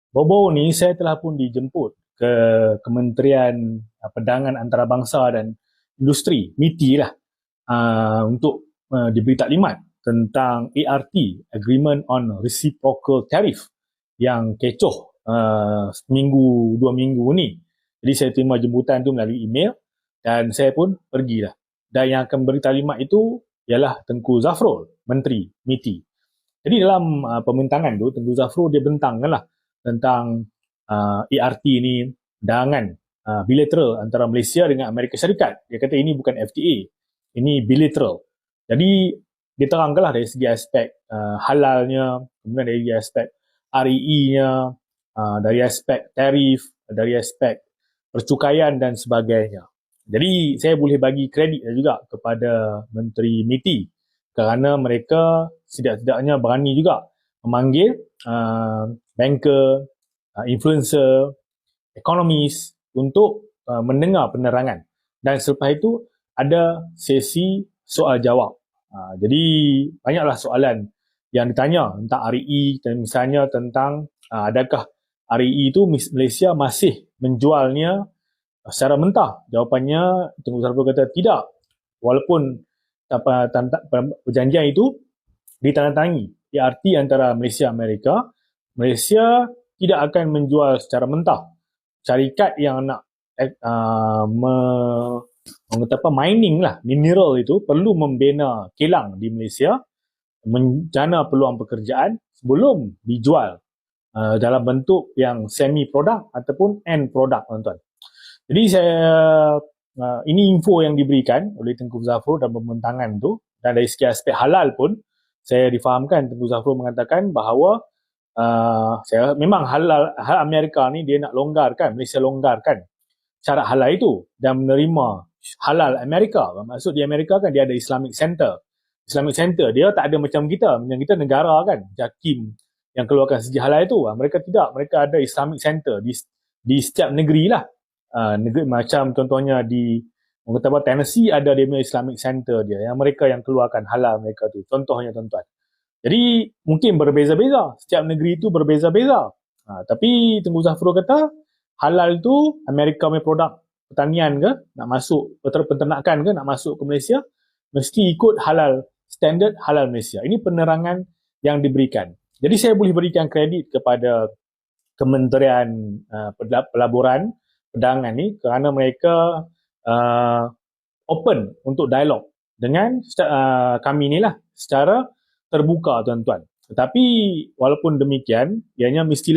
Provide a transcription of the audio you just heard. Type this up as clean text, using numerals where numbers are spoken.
Baru-baru ni saya telah pun dijemput ke Kementerian Perdagangan Antarabangsa dan Industri, MITI lah, untuk diberi taklimat tentang ART, Agreement on Reciprocal Tariff, yang kecoh seminggu, 2 minggu ni. Jadi saya terima jemputan tu melalui email dan saya pun pergilah. Dan yang akan beri taklimat itu ialah Tengku Zafrul, Menteri MITI. Jadi dalam pembentangan tu, Tengku Zafrul dia bentangkan lah tentang ART ni, perdagangan bilateral antara Malaysia dengan Amerika Syarikat. Dia kata ini bukan FTA, ini bilateral. Jadi diterangkanlah dari segi aspek halalnya, kemudian dari segi aspek REE-nya, dari aspek tarif, dari aspek percukaian dan sebagainya. Jadi saya boleh bagi kredit juga kepada Menteri MITI kerana mereka setidak-tidaknya berani juga memanggil banker, influencer, ekonomis untuk mendengar penerangan. Dan selepas itu ada sesi soal jawab. Jadi banyaklah soalan yang ditanya tentang REE, misalnya tentang adakah REE itu Malaysia masih menjualnya secara mentah. Jawapannya Tengku Zafrul kata tidak. Walaupun perjanjian itu ditandatangani ART antara Malaysia dan Amerika, Malaysia tidak akan menjual secara mentah. Syarikat yang nak mining lah, mineral itu perlu membina kilang di Malaysia, menjana peluang pekerjaan sebelum dijual dalam bentuk yang semi product ataupun end product, tuan-tuan. Jadi ini info yang diberikan oleh Tengku Zafrul dalam pembentangan tu, dan dari segi aspek halal pun saya difahamkan Tengku Zafrul mengatakan bahawa memang hal Amerika ni dia nak longgarkan, Malaysia longgarkan syarat halal itu dan menerima halal Amerika. Maksud di Amerika kan dia ada Islamic Center. Islamic Center dia tak ada macam kita negara kan, JAKIM yang keluarkan segi halal itu. Mereka tidak, mereka ada Islamic Center di setiap negeri lah. Negeri macam contohnya di Tennessee ada dia punya Islamic Center dia, yang mereka yang keluarkan halal mereka tu. Contohnya, tuan-tuan. Jadi mungkin berbeza-beza, setiap negeri itu berbeza-beza. Tapi Tengku Zafrul kata halal tu Amerika punya produk pertanian ke nak masuk, peternakan ke nak masuk ke Malaysia, mesti ikut halal, standard halal Malaysia. Ini penerangan yang diberikan. Jadi saya boleh berikan kredit kepada Kementerian Pelaburan Perdagangan ni kerana mereka open untuk dialog dengan kami ni lah secara terbuka, tuan-tuan. Tetapi walaupun demikian, ianya mestilah